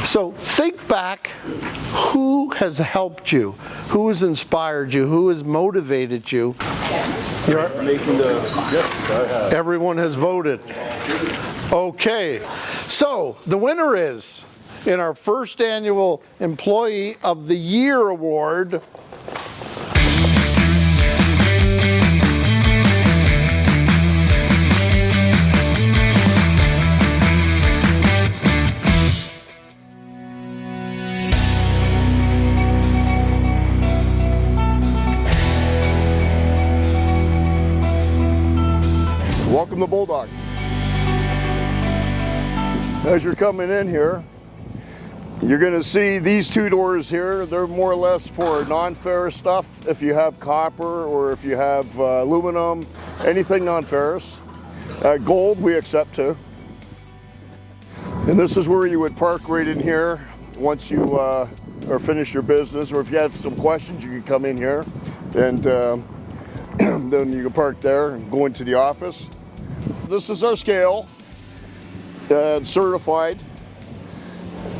So think back, who has helped you? Who has inspired you? Who has motivated you? Everyone has voted. Okay, so the winner is, in our first annual Employee of the Year Award, welcome to Bulldog. As you're coming in here, you're going to see these two doors here. They're more or less for non-ferrous stuff. If you have copper or if you have aluminum, anything non-ferrous. Gold we accept too. And this is where you would park right in here once you are finished your business, or if you have some questions, you can come in here and then you can park there and go into the office. This is our scale, certified,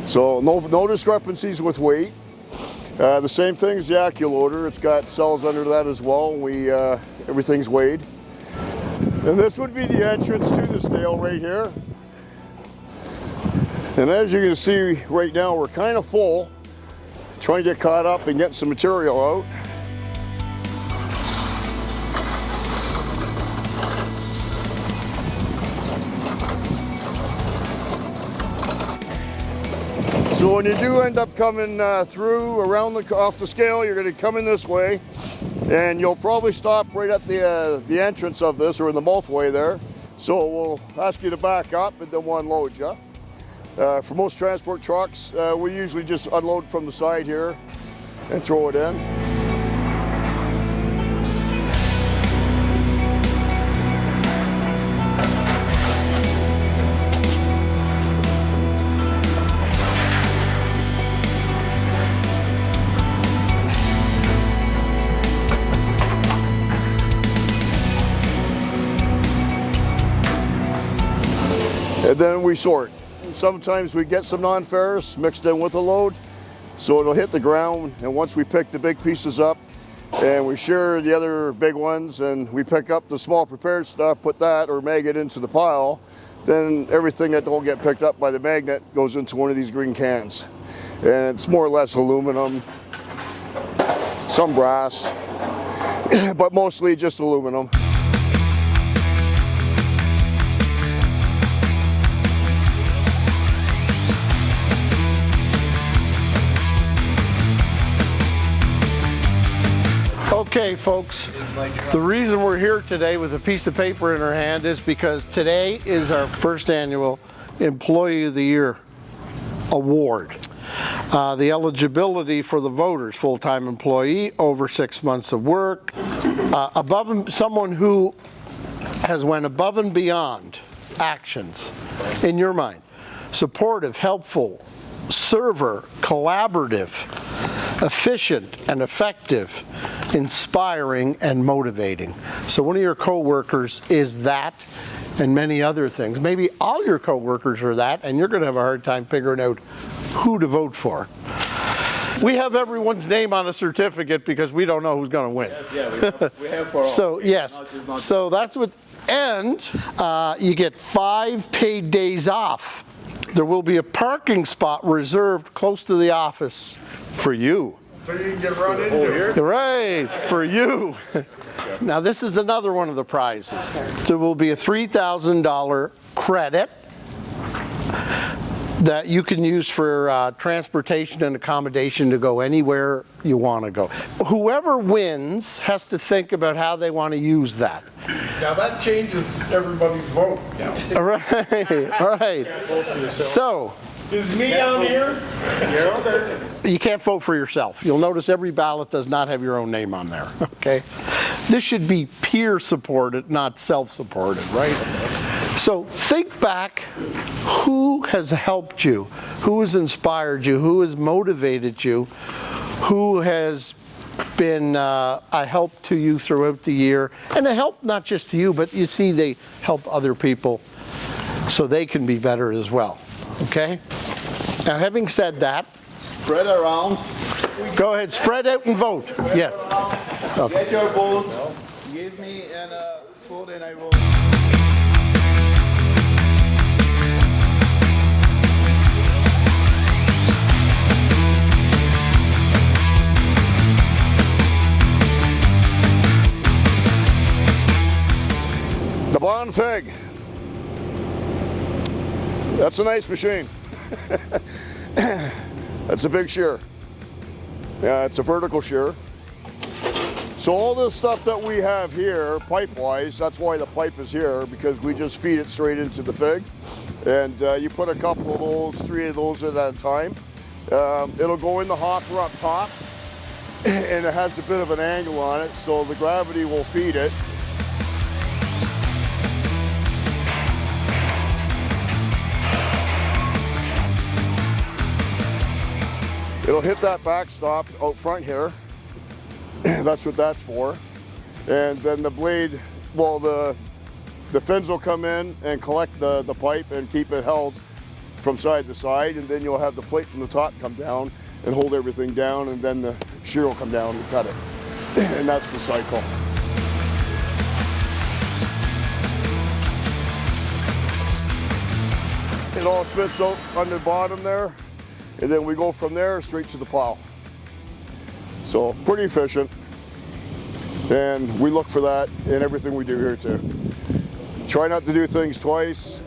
so no discrepancies with weight. The same thing as the AccuLoader, it's got cells under that as well. Everything's weighed. And this would be the entrance to the scale right here. And as you can see right now, we're kind of full, trying to get caught up and get some material out. So when you do end up coming through off the scale, you're going to come in this way, and you'll probably stop right at the entrance of this, or in the mouthway there. So we'll ask you to back up and then we'll unload you. For most transport trucks, we usually just unload from the side here and throw it in. And then we sort. Sometimes we get some non-ferrous mixed in with the load, so it'll hit the ground, and once we pick the big pieces up and we shear the other big ones and we pick up the small prepared stuff, put that or mag it into the pile, then everything that don't get picked up by the magnet goes into one of these green cans. And it's more or less aluminum, some brass, but mostly just aluminum. Okay, folks, the reason we're here today with a piece of paper in our hand is because today is our first annual Employee of the Year Award. The eligibility for the voters: full-time employee, over 6 months of work, someone who has went above and beyond actions in your mind, supportive, helpful, server, collaborative, efficient and effective, inspiring and motivating. So one of your co-workers is that, and many other things. Maybe all your co-workers are that, and you're going to have a hard time figuring out who to vote for. We have everyone's name on a certificate because we don't know who's going to win. Yeah, we have for all. So yes, so that's what, and you get 5 paid days off. There will be a parking spot reserved close to the office for you. So you can get run into here? Right, for you. Now this is another one of the prizes. There will be a $3,000 credit that you can use for transportation and accommodation to go anywhere you want to go. Whoever wins has to think about how they want to use that. Now that changes everybody's vote. All right, all right. So, Is me on here? you can't vote for yourself. You'll notice every ballot does not have your own name on there, okay? This should be peer-supported, not self-supported, right? So think back, who has helped you? Who has inspired you? Who has motivated you? Who has been a help to you throughout the year? And a help not just to you, but you see they help other people so they can be better as well, okay? Now, having said that, Spread around. go ahead, spread out and vote. Yes. Get your vote. Give me a vote and I vote. The Bonfig. That's a nice machine. That's a big shear. Yeah, it's a vertical shear. So all this stuff that we have here, pipe-wise, that's why the pipe is here, because we just feed it straight into the fig. And you put a couple of those, 3 of those at a time. It'll go in the hopper up top, and it has a bit of an angle on it, so the gravity will feed it. It'll hit that backstop out front here. That's what that's for. And then the blade, well, the fins will come in and collect the pipe and keep it held from side to side. And then you'll have the plate from the top come down and hold everything down. And then the shear will come down and cut it. And that's the cycle. It all spits out on the bottom there. And then we go from there straight to the plow. So pretty efficient. And we look for that in everything we do here too. Try not to do things twice.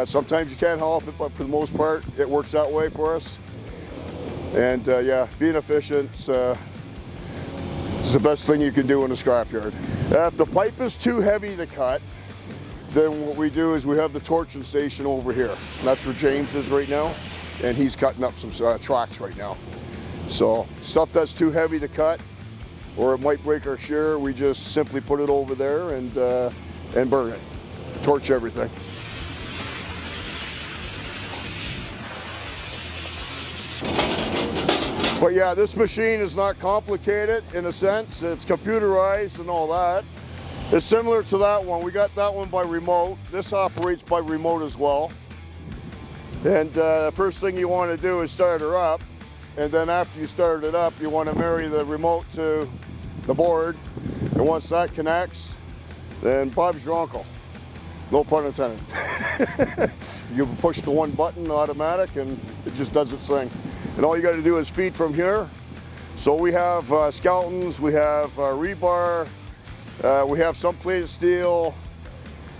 Sometimes you can't help it, but for the most part, it works that way for us. And yeah, being efficient is the best thing you can do in a scrapyard. If the pipe is too heavy to cut, then what we do is we have the torching station over here. And that's where James is right now. And he's cutting up some tracks right now. So stuff that's too heavy to cut, or it might break our shear, we just simply put it over there and burn it, torch everything. But yeah, this machine is not complicated in a sense. It's computerized and all that. It's similar to that one. We got that one by remote. This operates by remote as well. And first thing you want to do is start her up, and then after you start it up, you want to marry the remote to the board, and once that connects, then Bob's your uncle. No pun intended. You push the one button, automatic, and it just does its thing. And all you got to do is feed from here. So we have skeletons, we have rebar, we have some plated steel.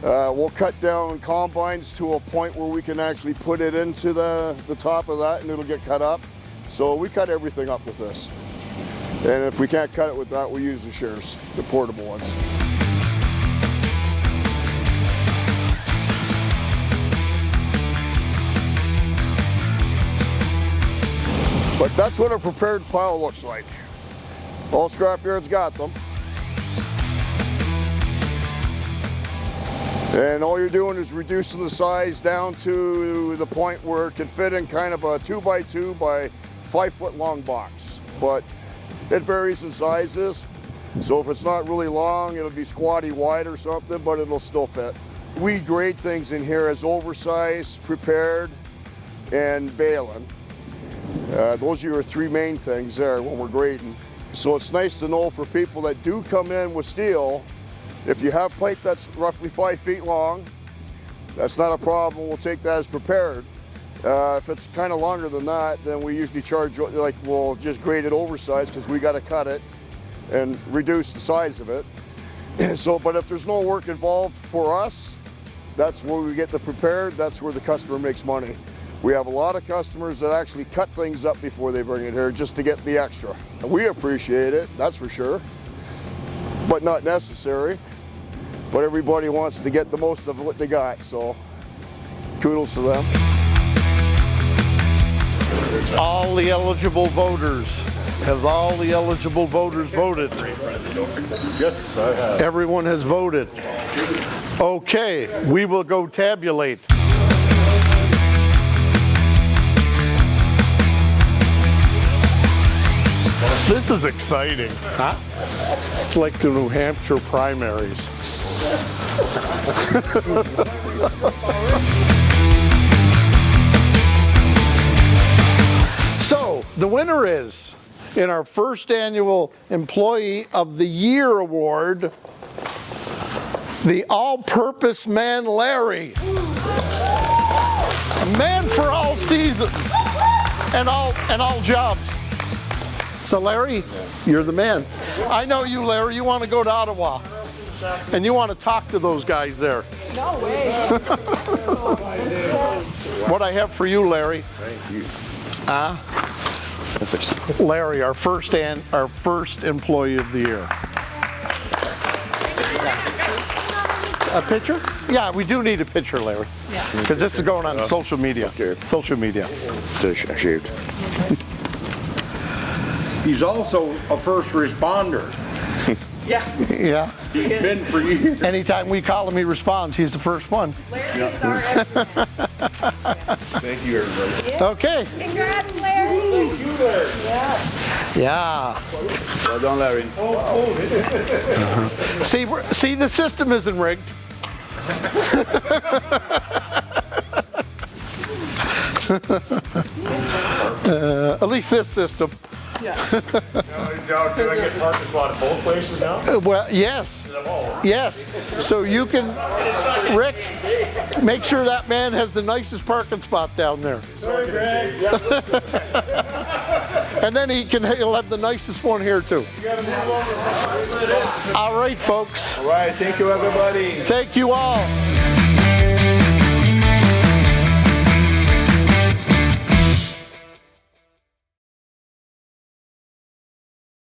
We'll cut down combines to a point where we can actually put it into the top of that and it'll get cut up. So we cut everything up with this. And if we can't cut it with that, we use the shears, the portable ones. But that's what a prepared pile looks like. All scrapyards got them. And all you're doing is reducing the size down to the point where it can fit in kind of a 2x2 by 5 foot long box. But it varies in sizes. So if it's not really long, it'll be squatty wide or something, but it'll still fit. We grade things in here as oversized, prepared, and baling. Those are your 3 main things there when we're grading. So it's nice to know for people that do come in with steel, if you have pipe that's roughly 5 feet long, that's not a problem. We'll take that as prepared. If it's kind of longer than that, then we usually charge, like we'll just grade it oversized because we got to cut it and reduce the size of it. So, but if there's no work involved for us, that's where we get the prepared, that's where the customer makes money. We have a lot of customers that actually cut things up before they bring it here just to get the extra. And we appreciate it, that's for sure, but not necessary. But everybody wants to get the most of what they got, so kudos to them. All the eligible voters. Have all the eligible voters voted? Yes, I have. Everyone has voted. Okay, we will go tabulate. This is exciting. Huh? It's like the New Hampshire primaries. the winner is, in our first annual Employee of the Year award, the all-purpose man Larry. A man for all seasons and all jobs. So Larry, you're the man. I know you, Larry. You want to go to Ottawa. And you want to talk to those guys there. No way. What I have for you, Larry. Thank you. Larry, our first Employee of the Year. A picture? Yeah, we do need a picture, Larry. Yeah. Because this is going on social media. Okay. Social media. Shaved. He's also a first responder. Yes. Yeah. He's been for years. Anytime we call him, he responds. He's the first one. Larry is our everything. Thank you, everybody. Okay. Congrats, Larry. Thank you, Larry. Yeah. Well done, Larry. See, the system isn't rigged. At least this system. Yeah. Now, can I get parking spot at both places now? Well, yes. Yes. So you can, Rick, make sure that man has the nicest parking spot down there. Sorry, Greg. And then he'll have the nicest one here too. All right, folks. All right, thank you, everybody. Thank you all.